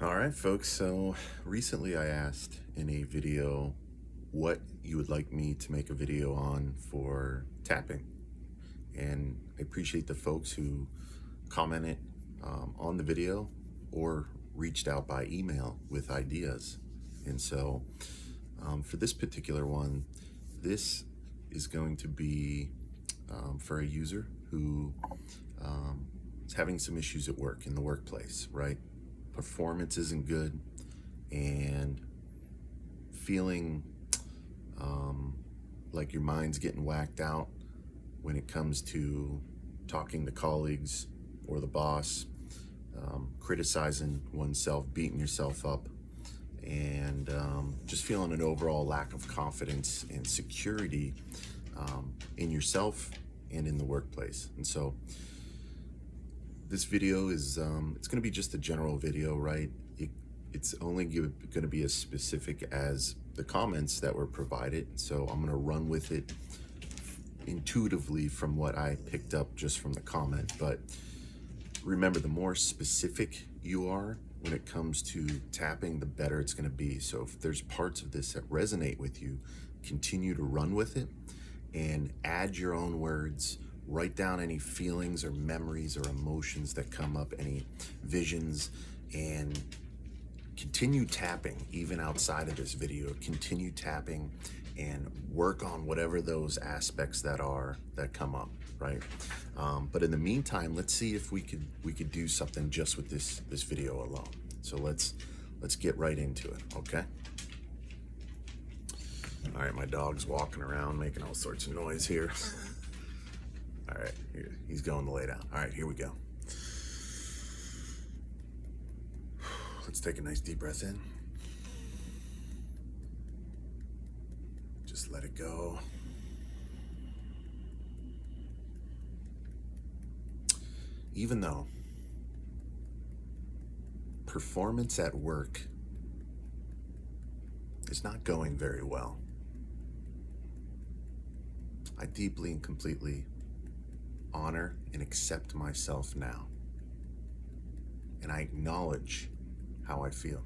All right, folks. So recently I asked in a video what you would like me to make a video on for tapping. And I appreciate the folks who commented on the video or reached out by email with ideas. And so for this particular one, this is going to be for a user who is having some issues at work, in the workplace, right? Performance isn't good, and feeling like your mind's getting whacked out when it comes to talking to colleagues or the boss, criticizing oneself, beating yourself up, and just feeling an overall lack of confidence and security in yourself and in the workplace. And so this video is it's going to be just a general video, right? It's only going to be as specific as the comments that were provided, so I'm going to run with it intuitively from what I picked up just from the comment. But remember, the more specific you are when it comes to tapping, the better it's going to be. So if there's parts of this that resonate with you, continue to run with it and add your own words. Write down any feelings or memories or emotions that come up, any visions, and continue tapping even outside of this video. Continue tapping and work on whatever those aspects that come up, right? But in the meantime, let's see if we could do something just with this video alone. So let's get right into it, okay? All right, my dog's walking around making all sorts of noise here. All right, he's going to lay down. All right, here we go. Let's take a nice deep breath in. Just let it go. Even though performance at work is not going very well, I deeply and completely honor and accept myself now. And I acknowledge how I feel.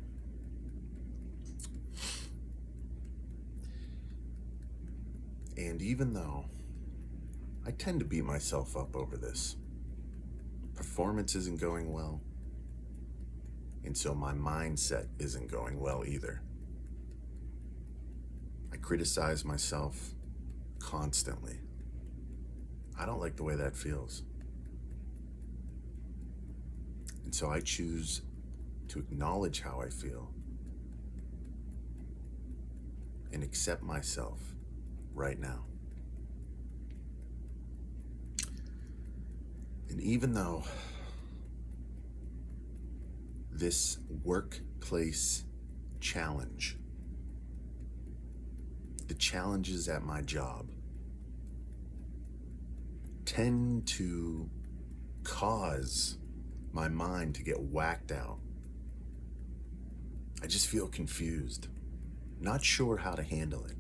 And even though I tend to beat myself up over this, performance isn't going well, and so my mindset isn't going well either. I criticize myself constantly. I don't like the way that feels. And so I choose to acknowledge how I feel and accept myself right now. And even though this workplace challenge, the challenges at my job, tend to cause my mind to get whacked out, I just feel confused, not sure how to handle it.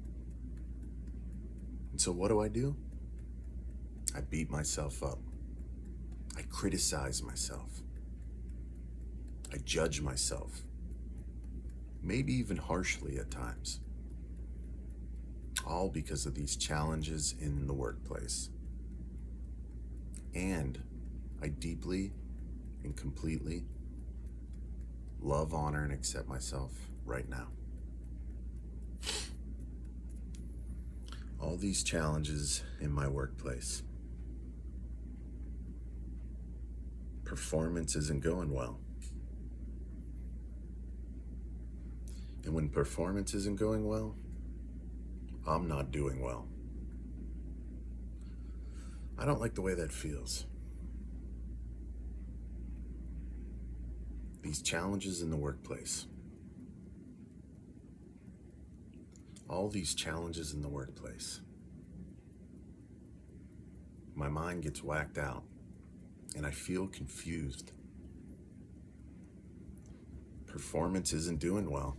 And so what do? I beat myself up. I criticize myself. I judge myself, maybe even harshly at times, all because of these challenges in the workplace. And I deeply and completely love, honor, and accept myself right now. All these challenges in my workplace. Performance isn't going well. And when performance isn't going well, I'm not doing well. I don't like the way that feels. These challenges in the workplace. All these challenges in the workplace. My mind gets whacked out and I feel confused. Performance isn't doing well.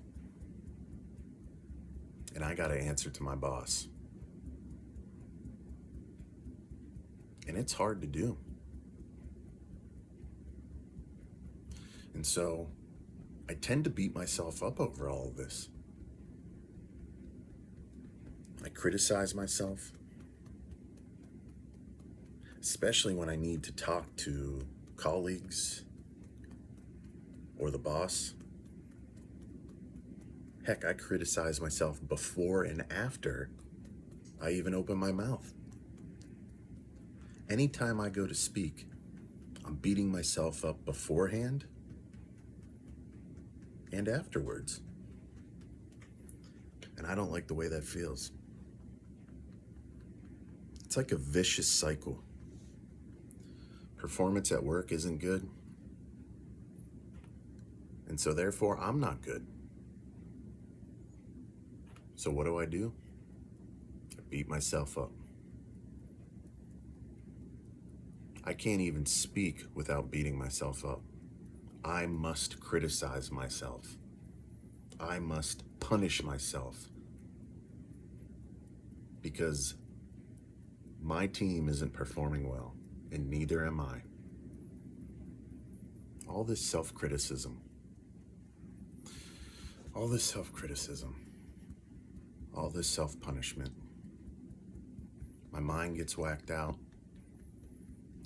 And I gotta answer to my boss. And it's hard to do. And so I tend to beat myself up over all of this. I criticize myself, especially when I need to talk to colleagues or the boss. Heck, I criticize myself before and after I even open my mouth. Anytime I go to speak, I'm beating myself up beforehand and afterwards. And I don't like the way that feels. It's like a vicious cycle. Performance at work isn't good. And so therefore, I'm not good. So what do? I beat myself up. I can't even speak without beating myself up. I must criticize myself. I must punish myself because my team isn't performing well, and neither am I. All this self-criticism, all this self-punishment. My mind gets whacked out.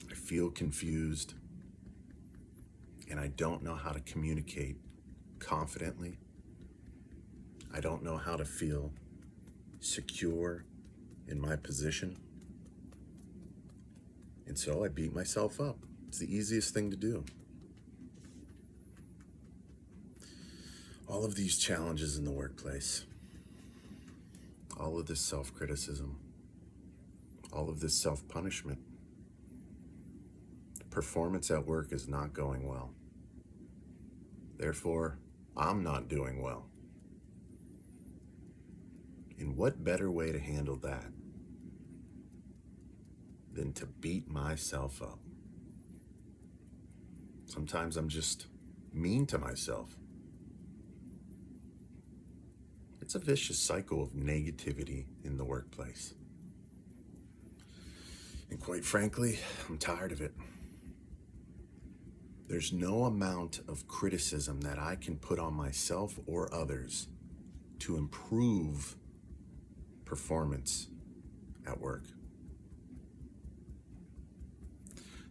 I feel confused, and I don't know how to communicate confidently. I don't know how to feel secure in my position. And so I beat myself up. It's the easiest thing to do. All of these challenges in the workplace, all of this self-criticism, all of this self-punishment, performance at work is not going well. Therefore, I'm not doing well. And what better way to handle that than to beat myself up? Sometimes I'm just mean to myself. It's a vicious cycle of negativity in the workplace. And quite frankly, I'm tired of it. There's no amount of criticism that I can put on myself or others to improve performance at work.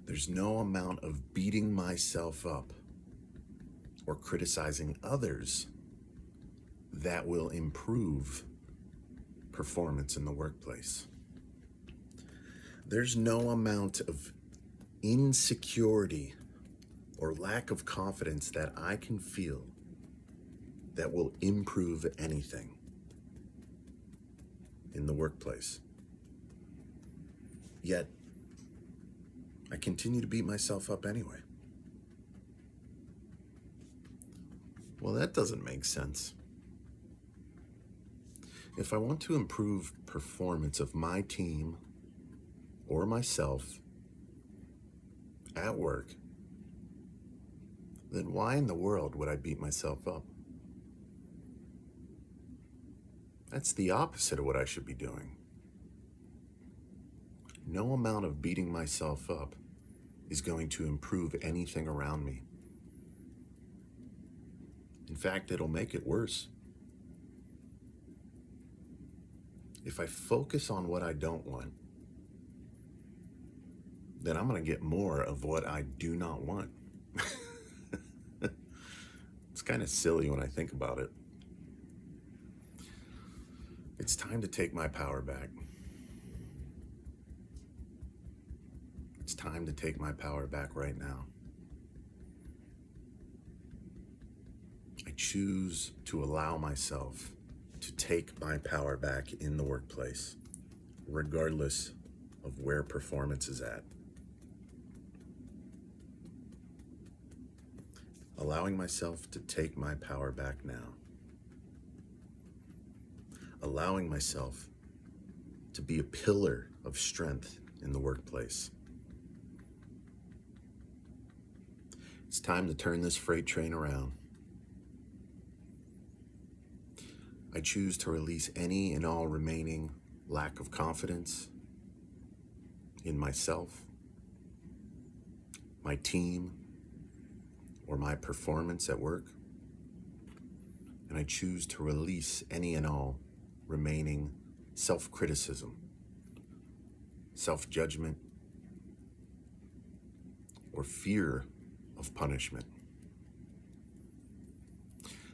There's no amount of beating myself up or criticizing others that will improve performance in the workplace. There's no amount of insecurity or lack of confidence that I can feel that will improve anything in the workplace. Yet, I continue to beat myself up anyway. Well, that doesn't make sense. If I want to improve performance of my team or myself at work, then why in the world would I beat myself up? That's the opposite of what I should be doing. No amount of beating myself up is going to improve anything around me. In fact, it'll make it worse. If I focus on what I don't want, then I'm going to get more of what I do not want. It's kind of silly when I think about it. It's time to take my power back. It's time to take my power back right now. I choose to allow myself to take my power back in the workplace, regardless of where performance is at. Allowing myself to take my power back now. Allowing myself to be a pillar of strength in the workplace. It's time to turn this freight train around. I choose to release any and all remaining lack of confidence in myself, my team, or my performance at work. and I choose to release any and all remaining self-criticism, self-judgment, or fear of punishment.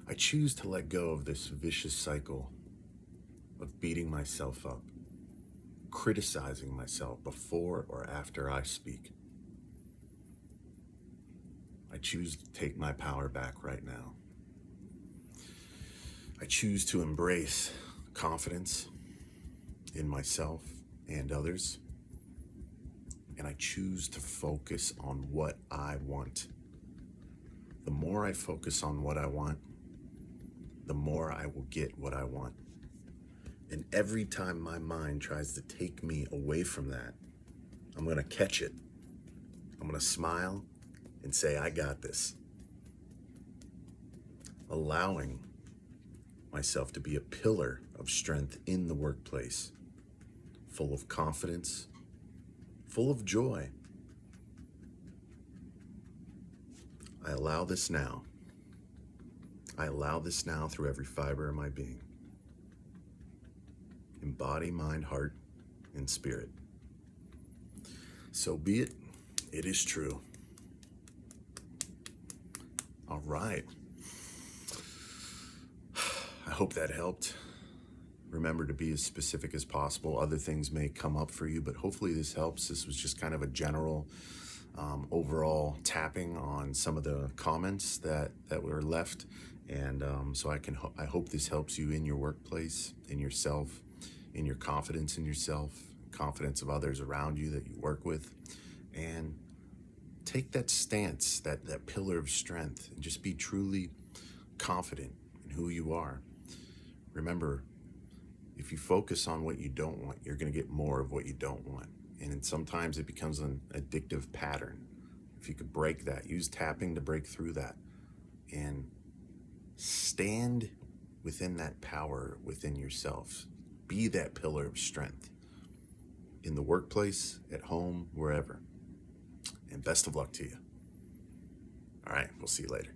I choose to let go of this vicious cycle of beating myself up, criticizing myself before or after I speak. I choose to take my power back right now. I choose to embrace confidence in myself and others, and I choose to focus on what I want. The more I focus on what I want, the more I will get what I want. And every time my mind tries to take me away from that, I'm going to catch it. I'm going to smile and say, I got this. Allowing myself to be a pillar of strength in the workplace, full of confidence, full of joy. I allow this now. I allow this now through every fiber of my being. In body, mind, heart, and spirit. So be it. It is true. All right. I hope that helped. Remember to be as specific as possible. Other things may come up for you, but hopefully this helps. This was just kind of a general overall tapping on some of the comments that were left. And so I hope this helps you in your workplace, in yourself, in your confidence in yourself, confidence of others around you that you work with. And take that stance, that pillar of strength, and just be truly confident in who you are. Remember, if you focus on what you don't want, you're going to get more of what you don't want. And sometimes it becomes an addictive pattern. If you could break that, use tapping to break through that. And stand within that power within yourself. Be that pillar of strength in the workplace, at home, wherever. And best of luck to you. All right, we'll see you later.